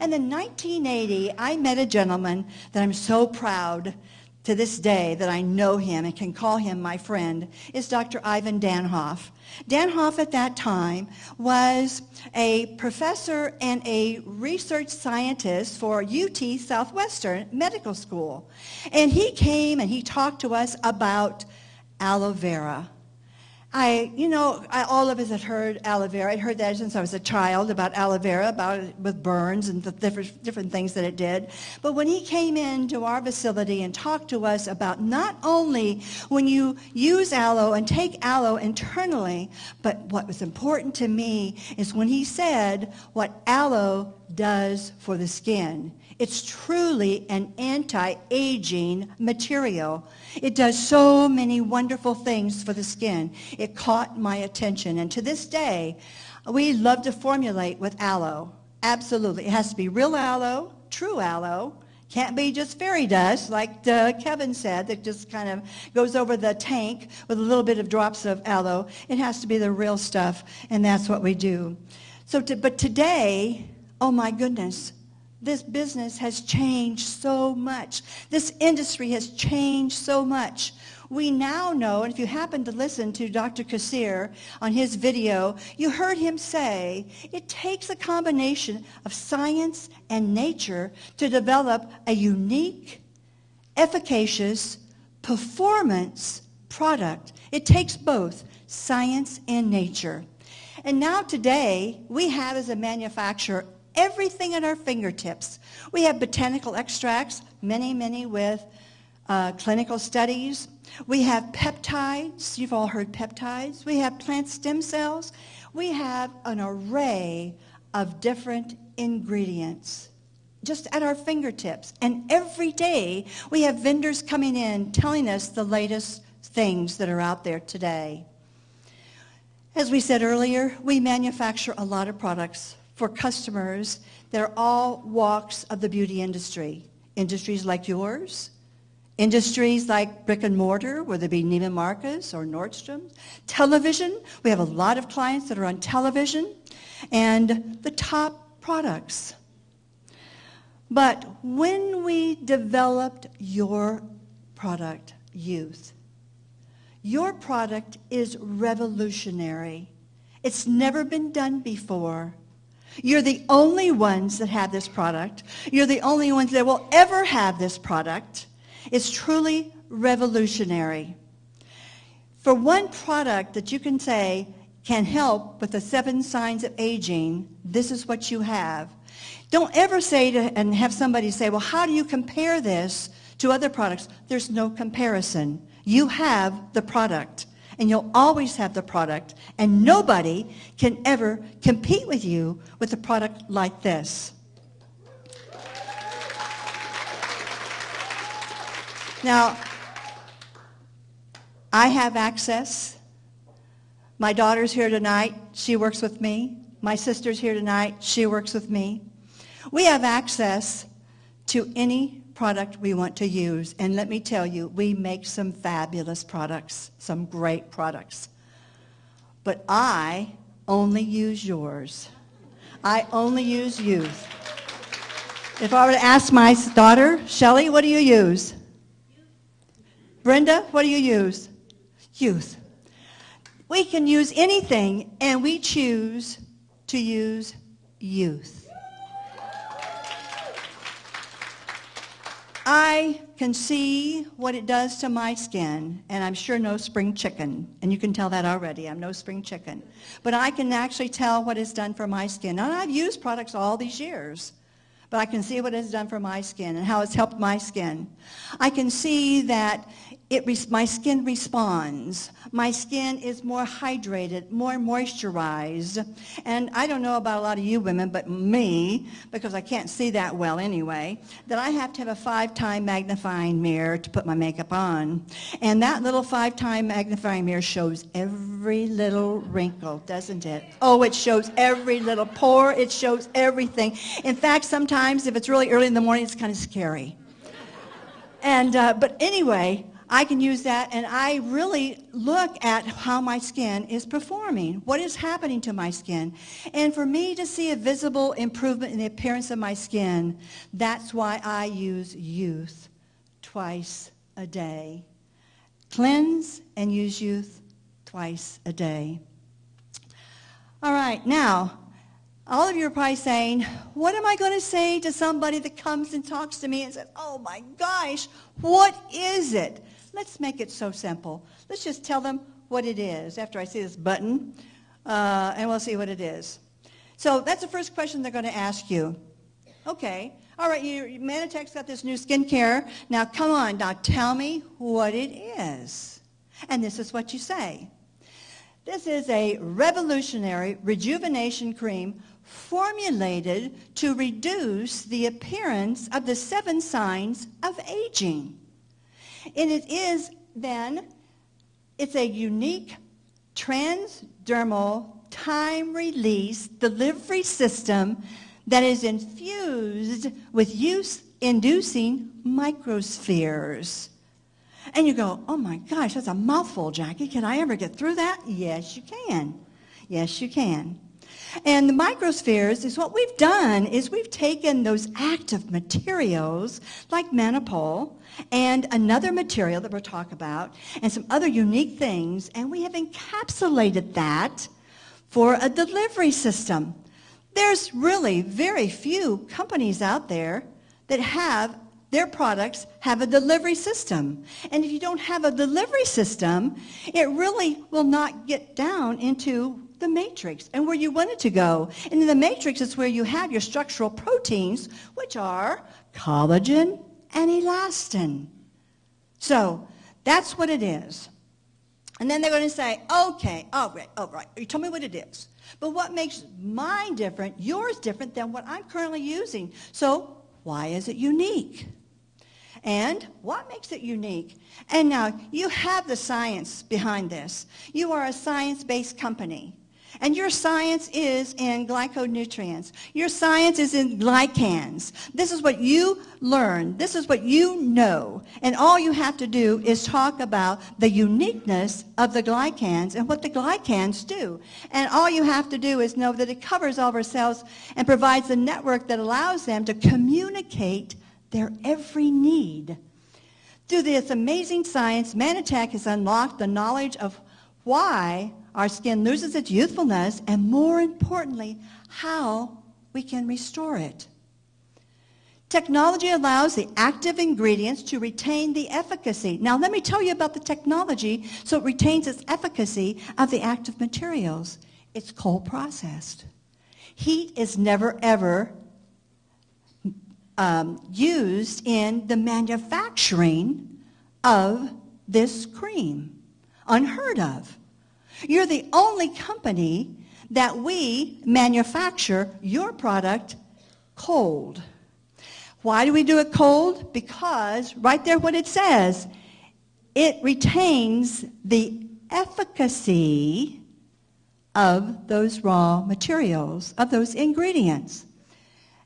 And in 1980, I met a gentleman that I'm so proud to this day that I know him and can call him my friend, is Dr. Ivan Danhoff. Danhoff at that time was a professor and a research scientist for UT Southwestern Medical School. And he came and he talked to us about aloe vera. All of us had heard aloe vera. I'd heard that since I was a child about aloe vera, about it with burns and the different things that it did. But when he came into our facility and talked to us about not only when you use aloe and take aloe internally, but what was important to me is when he said what aloe does for the skin. It's truly an anti-aging material. It does so many wonderful things for the skin. It caught my attention. And to this day, we love to formulate with aloe. Absolutely. It has to be real aloe, true aloe. Can't be just fairy dust, like Kevin said, that just kind of goes over the tank with a little bit of drops of aloe. It has to be the real stuff, and that's what we do. But today, oh my goodness, this business has changed so much. This industry has changed so much. We now know, and if you happen to listen to Dr. Kassir on his video, you heard him say it takes a combination of science and nature to develop a unique, efficacious, performance product. It takes both science and nature. And now today, we have as a manufacturer everything at our fingertips. We have botanical extracts, many with clinical studies. We have peptides. You've all heard peptides. We have plant stem cells. We have an array of different ingredients just at our fingertips. And every day we have vendors coming in telling us the latest things that are out there today. As we said earlier, we manufacture a lot of products for customers that are all walks of the beauty industry. Industries like yours, industries like brick and mortar, whether it be Neiman Marcus or Nordstrom. Television, we have a lot of clients that are on television, and the top products. But when we developed your product, Youth, your product is revolutionary. It's never been done before. You're the only ones that have this product. You're the only ones that will ever have this product. It's truly revolutionary. For one product that you can say can help with the 7 signs of aging, this is what you have. Don't ever say and have somebody say, well, how do you compare this to other products? There's no comparison. You have the product. And you'll always have the product, and nobody can ever compete with you with a product like this. Now, I have access. My daughter's here tonight. She works with me. My sister's here tonight. She works with me. We have access to any product we want to use, and let me tell you, we make some fabulous products, some great products. But I only use yours. I only use Youth. If I were to ask my daughter, Shelley, what do you use? Brenda, what do you use? Youth. We can use anything, and we choose to use Youth. I can see what it does to my skin, and I'm sure no spring chicken, and you can tell that already. I'm no spring chicken. But I can actually tell what it's done for my skin. And I've used products all these years, but I can see what it's done for my skin and how it's helped my skin. I can see that my skin responds. My skin is more hydrated, more moisturized. And I don't know about a lot of you women, but me, because I can't see that well anyway, that I have to have a 5-time magnifying mirror to put my makeup on. And that little 5-time magnifying mirror shows every little wrinkle, doesn't it? Oh, it shows every little pore. It shows everything. In fact, sometimes if it's really early in the morning, it's kind of scary. And but anyway, I can use that, and I really look at how my skin is performing, what is happening to my skin. And for me to see a visible improvement in the appearance of my skin, that's why I use Youth twice a day. Cleanse and use Youth twice a day. All right, now, all of you are probably saying, what am I going to say to somebody that comes and talks to me and says, oh my gosh, what is it? Let's make it so simple. Let's just tell them what it is after I see this button, and we'll see what it is. So that's the first question they're going to ask you. Okay, all right, Manitech's got this new skincare. Now come on, now tell me what it is. And this is what you say. This is a revolutionary rejuvenation cream formulated to reduce the appearance of the 7 signs of aging. And it is then, it's a unique transdermal time-release delivery system that is infused with youth-inducing microspheres. And you go, oh my gosh, that's a mouthful, Jackie. Can I ever get through that? Yes, you can. Yes, you can. And the microspheres is what we've done is we've taken those active materials like Manipol and another material that we'll talk about and some other unique things, and we have encapsulated that for a delivery system. There's really very few companies out there that have their products have a delivery system. And if you don't have a delivery system, it really will not get down into the matrix and where you want it to go. And in the matrix is where you have your structural proteins, which are collagen and elastin. So that's what it is. And then they're going to say, okay, all right, you told me what it is. But what makes mine different, yours different than what I'm currently using? So why is it unique? And what makes it unique? And now you have the science behind this. You are a science-based company. And your science is in glyconutrients. Your science is in glycans. This is what you learn. This is what you know. And all you have to do is talk about the uniqueness of the glycans and what the glycans do. And all you have to do is know that it covers all of our cells and provides a network that allows them to communicate their every need. Through this amazing science, Manitech has unlocked the knowledge of why our skin loses its youthfulness, and more importantly, how we can restore it. Technology allows the active ingredients to retain the efficacy. Now let me tell you about the technology so it retains its efficacy of the active materials. It's cold processed. Heat is never ever used in the manufacturing of this cream. Unheard of. You're the only company that we manufacture your product cold. Why do we do it cold? Because right there what it says, it retains the efficacy of those raw materials, of those ingredients.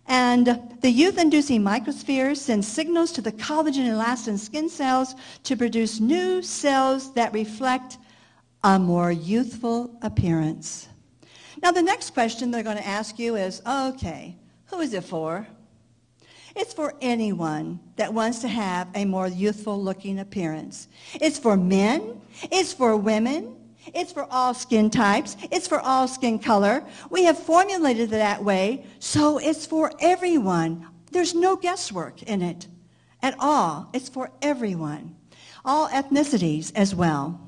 And the youth-inducing microspheres send signals to the collagen and elastin skin cells to produce new cells that reflect a more youthful appearance. Now the next question they're going to ask you is, okay, who is it for? It's for anyone that wants to have a more youthful looking appearance. It's for men, it's for women, it's for all skin types, it's for all skin color. We have formulated it that way, so it's for everyone. There's no guesswork in it at all. It's for everyone, all ethnicities as well.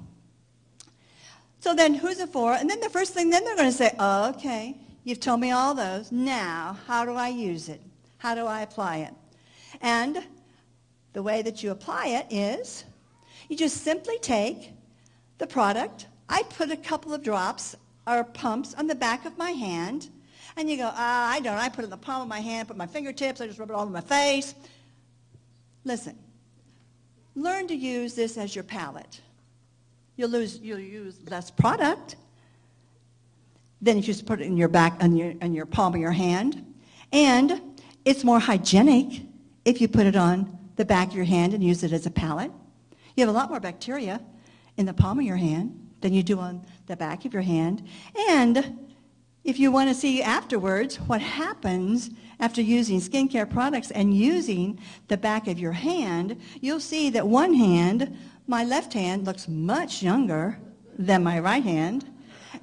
So then who's it for? And then the first thing, then they're going to say, oh, okay, you've told me all those. Now, how do I use it? How do I apply it? And the way that you apply it is you just simply take the product. I put a couple of drops or pumps on the back of my hand. And you go, I don't. I put it in the palm of my hand, put my fingertips, I just rub it all over my face. Listen, learn to use this as your palette. You'll use less product than if you just put it in your back, on your palm of your hand. And it's more hygienic if you put it on the back of your hand and use it as a palette. You have a lot more bacteria in the palm of your hand than you do on the back of your hand. And if you want to see afterwards what happens after using skincare products and using the back of your hand, you'll see that one hand, my left hand, looks much younger than my right hand.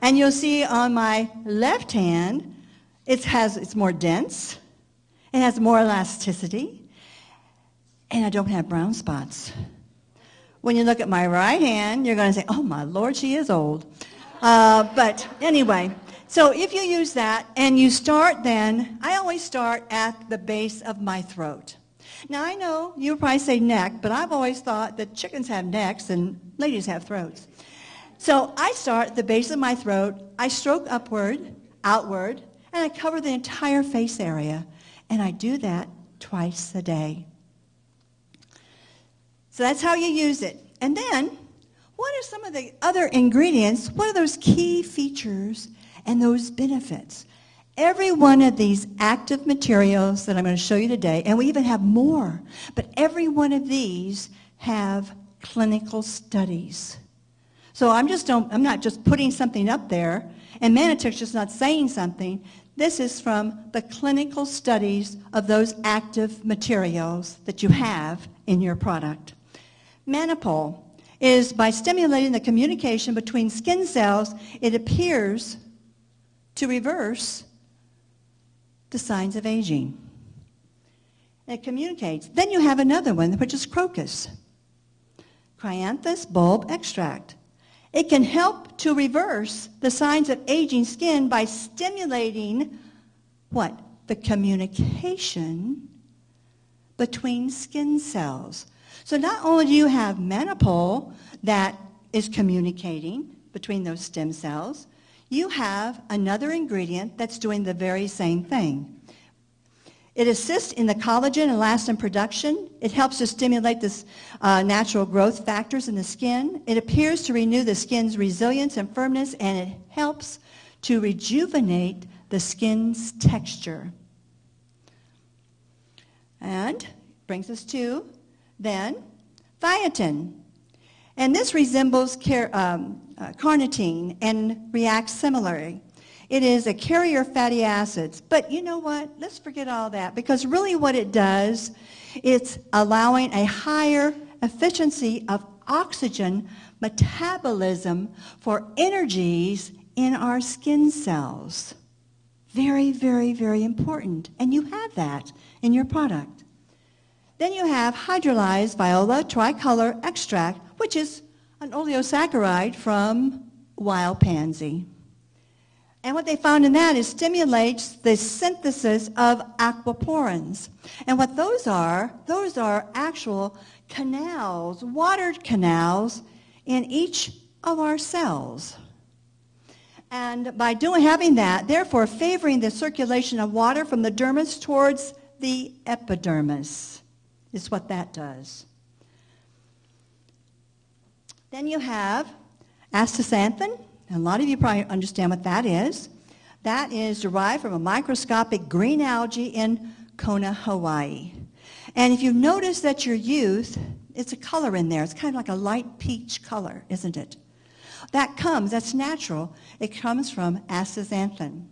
And you'll see on my left hand, it's more dense, it has more elasticity, and I don't have brown spots. When you look at my right hand, you're going to say, oh my Lord, she is old. But anyway, so if you use that and you start then, I always start at the base of my throat. Now I know you'll probably say neck, but I've always thought that chickens have necks and ladies have throats. So I start at the base of my throat, I stroke upward, outward, and I cover the entire face area. And I do that twice a day. So that's how you use it. And then, what are some of the other ingredients? What are those key features and those benefits? Every one of these active materials that I'm going to show you today, and we even have more, but every one of these have clinical studies. So I'm not just putting something up there, and Manitech's just not saying something. This is from the clinical studies of those active materials that you have in your product. Manipul is by stimulating the communication between skin cells, it appears to reverse the signs of aging. It communicates. Then you have another one, which is crocus, Cyanthus bulb extract. It can help to reverse the signs of aging skin by stimulating what? The communication between skin cells. So not only do you have Manipul that is communicating between those stem cells, you have another ingredient that's doing the very same thing. It assists in the collagen and elastin production. It helps to stimulate the natural growth factors in the skin. It appears to renew the skin's resilience and firmness, and it helps to rejuvenate the skin's texture. And brings us to, then, biotin. And this resembles carnitine and reacts similarly. It is a carrier of fatty acids. But you know what? Let's forget all that, because really what it does, it's allowing a higher efficiency of oxygen metabolism for energies in our skin cells. Very, very, very important. And you have that in your product. Then you have hydrolyzed viola tricolor extract, which is an oleosaccharide from wild pansy. And what they found in that is stimulates the synthesis of aquaporins. And what those are actual canals, watered canals in each of our cells. And by having that, therefore favoring the circulation of water from the dermis towards the epidermis is what that does. Then you have astaxanthin. And a lot of you probably understand what that is. That is derived from a microscopic green algae in Kona, Hawaii. And if you notice that your youth, it's a color in there. It's kind of like a light peach color, isn't it? That's natural. It comes from astaxanthin.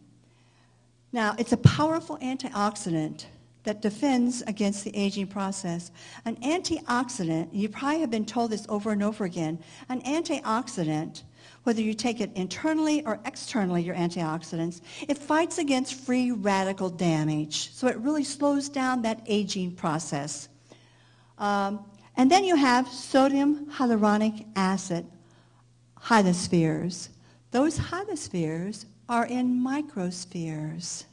Now, it's a powerful antioxidant that defends against the aging process. An antioxidant, you probably have been told this over and over again, an antioxidant, whether you take it internally or externally, your antioxidants, it fights against free radical damage. So it really slows down that aging process. And then you have sodium hyaluronic acid, hylospheres. Those hylospheres are in microspheres.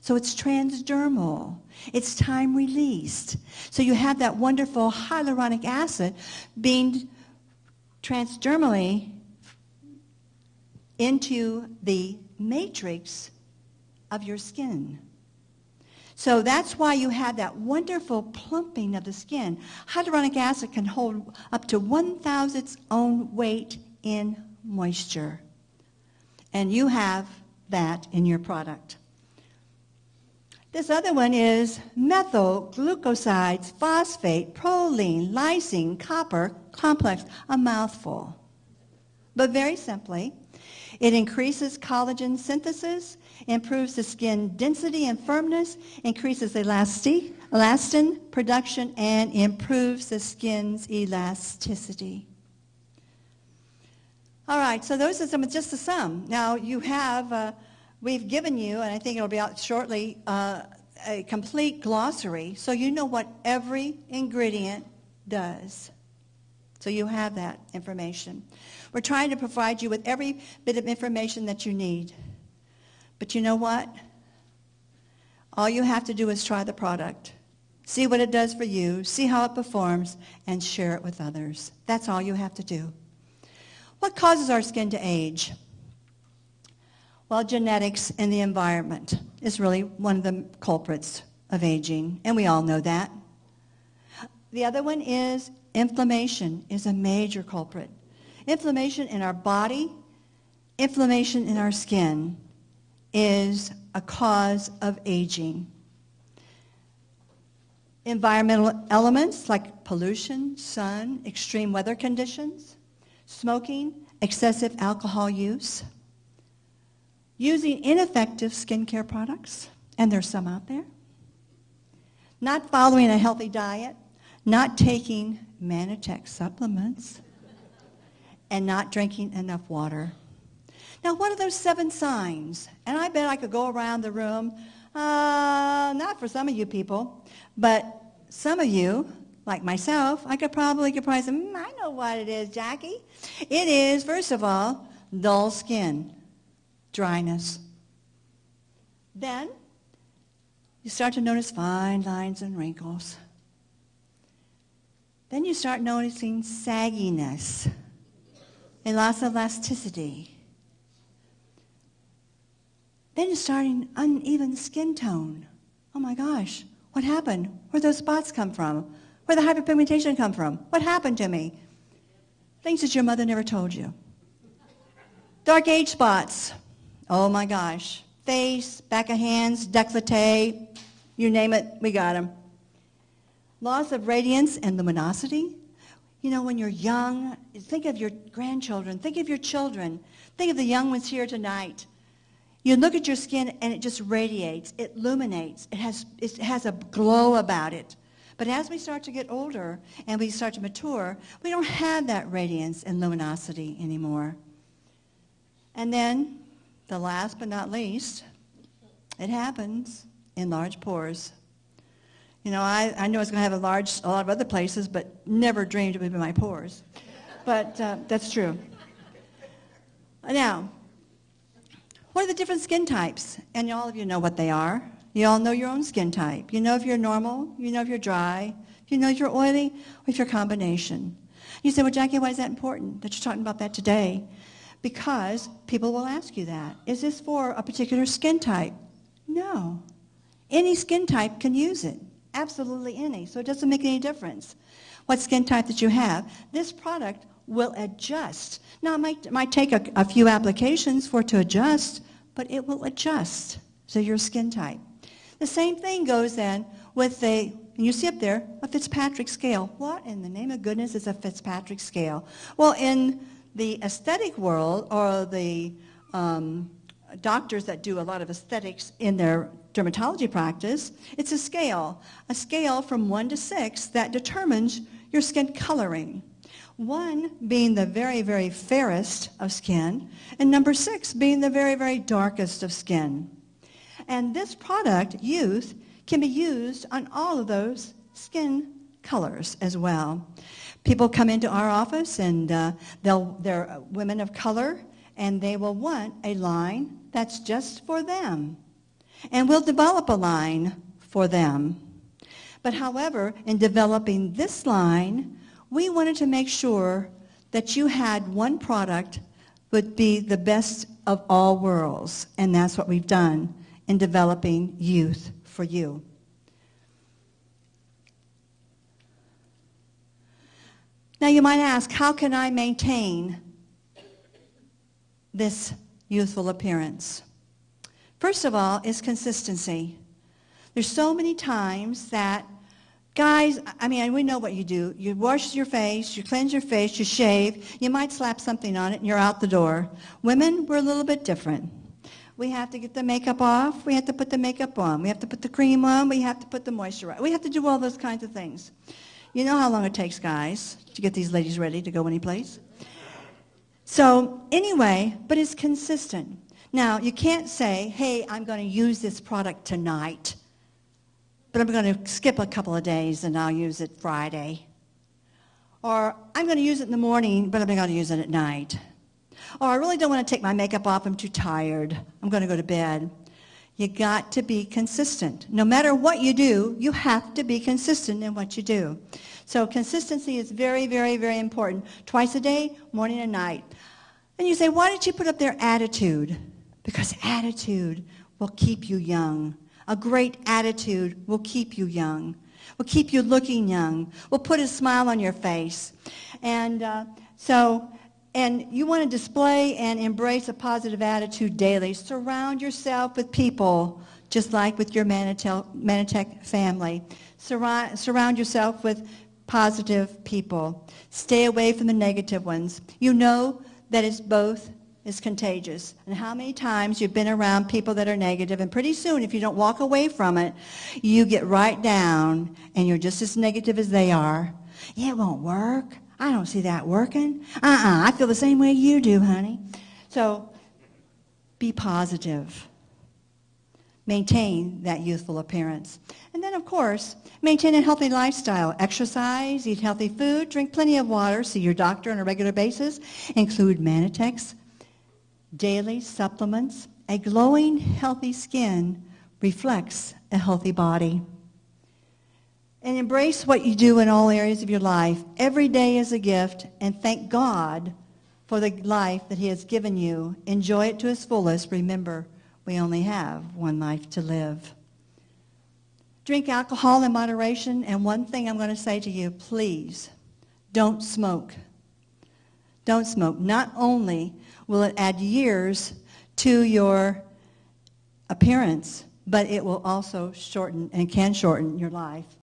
So it's transdermal. It's time released. So you have that wonderful hyaluronic acid being transdermally into the matrix of your skin. So that's why you have that wonderful plumping of the skin. Hyaluronic acid can hold up to 1,000 its own weight in moisture. And you have that in your product. This other one is methyl glucosides, phosphate, proline, lysine, copper complex, a mouthful. But very simply, it increases collagen synthesis, improves the skin density and firmness, increases elastin production, and improves the skin's elasticity. All right, so those are just some. Now you have, we've given you, and I think it'll be out shortly, a complete glossary, so you know what every ingredient does. So you have that information. We're trying to provide you with every bit of information that you need. But you know what? All you have to do is try the product. See what it does for you, see how it performs, and share it with others. That's all you have to do. What causes our skin to age? Well, genetics and the environment is really one of the culprits of aging, and we all know that. The other one is inflammation is a major culprit. Inflammation in our body, inflammation in our skin is a cause of aging. Environmental elements like pollution, sun, extreme weather conditions, smoking, excessive alcohol use, using ineffective skincare products, and there's some out there, not following a healthy diet, not taking Manitech supplements, and not drinking enough water. Now, what are those 7 signs? And I bet I could go around the room, not for some of you people, but some of you, like myself, I could probably say, I know what it is, Jackie. It is, first of all, dull skin, dryness. Then, you start to notice fine lines and wrinkles. Then you start noticing sagginess and loss of elasticity. Then you're starting uneven skin tone. Oh my gosh, what happened? Where'd those spots come from? Where'd the hyperpigmentation come from? What happened to me? Things that your mother never told you. Dark age spots. Oh my gosh. Face, back of hands, décolleté, you name it, we got them. Loss of radiance and luminosity. You know, when you're young, think of your grandchildren, think of your children, think of the young ones here tonight. You look at your skin and it just radiates, it illuminates, it has a glow about it. But as we start to get older and we start to mature, we don't have that radiance and luminosity anymore. And then, the last but not least, it happens in large pores. You know, I knew I was going to have a lot of other places, but never dreamed it would be my pores. But that's true. Now, what are the different skin types? And all of you know what they are. You all know your own skin type. You know if you're normal, you know if you're dry, you know if you're oily, or if you're a combination. You say, well, Jackie, why is that important that you're talking about that today? Because people will ask you that. Is this for a particular skin type? No. Any skin type can use it. Absolutely any. So it doesn't make any difference what skin type that you have. This product will adjust. Now, it might take a few applications for it to adjust, but it will adjust to your skin type. The same thing goes then with you see up there, a Fitzpatrick scale. What in the name of goodness is a Fitzpatrick scale? Well, in the aesthetic world, or the doctors that do a lot of aesthetics in their dermatology practice, it's a scale from 1 to 6 that determines your skin coloring. 1 being the very, very fairest of skin, and number 6 being the very, very darkest of skin. And this product, Youth, can be used on all of those skin colors as well. People come into our office and they're women of color, and they will want a line that's just for them. And we'll develop a line for them. But however, in developing this line, we wanted to make sure that you had one product would be the best of all worlds. And that's what we've done in developing Youth for you. Now you might ask, how can I maintain this youthful appearance? First of all is consistency. There's so many times that guys, I mean, we know what you do. You wash your face, you cleanse your face, you shave, you might slap something on it, and you're out the door. Women, we're a little bit different. We have to get the makeup off. We have to put the makeup on. We have to put the cream on. We have to put the moisturizer. We have to do all those kinds of things. You know how long it takes, guys, to get these ladies ready to go anyplace? So anyway, but it's consistent. Now, you can't say, hey, I'm going to use this product tonight, but I'm going to skip a couple of days and I'll use it Friday. Or I'm going to use it in the morning, but I'm going to use it at night. Or I really don't want to take my makeup off, I'm too tired. I'm going to go to bed. You got to be consistent. No matter what you do, you have to be consistent in what you do. So consistency is very, very, very important. Twice a day, morning and night. And you say, why did you put up there attitude? Because attitude will keep you young. A great attitude will keep you young, will keep you looking young, will put a smile on your face. And and you want to display and embrace a positive attitude daily. Surround yourself with people, just like with your Manatech family. Surround yourself with positive people. Stay away from the negative ones. You know that it's both is contagious. And how many times you've been around people that are negative, and pretty soon, if you don't walk away from it, you get right down, and you're just as negative as they are. Yeah, it won't work. I don't see that working. I feel the same way you do, honey. So be positive. Maintain that youthful appearance. And then, of course, maintain a healthy lifestyle. Exercise, eat healthy food, drink plenty of water, see your doctor on a regular basis. Include Manatech's daily supplements. A glowing, healthy skin reflects a healthy body. And embrace what you do in all areas of your life. Every day is a gift, and thank God for the life that He has given you. Enjoy it to its fullest. Remember, we only have one life to live. Drink alcohol in moderation, and one thing I'm going to say to you, please, don't smoke. Don't smoke. Not only will it add years to your appearance, but it will also shorten and can shorten your life.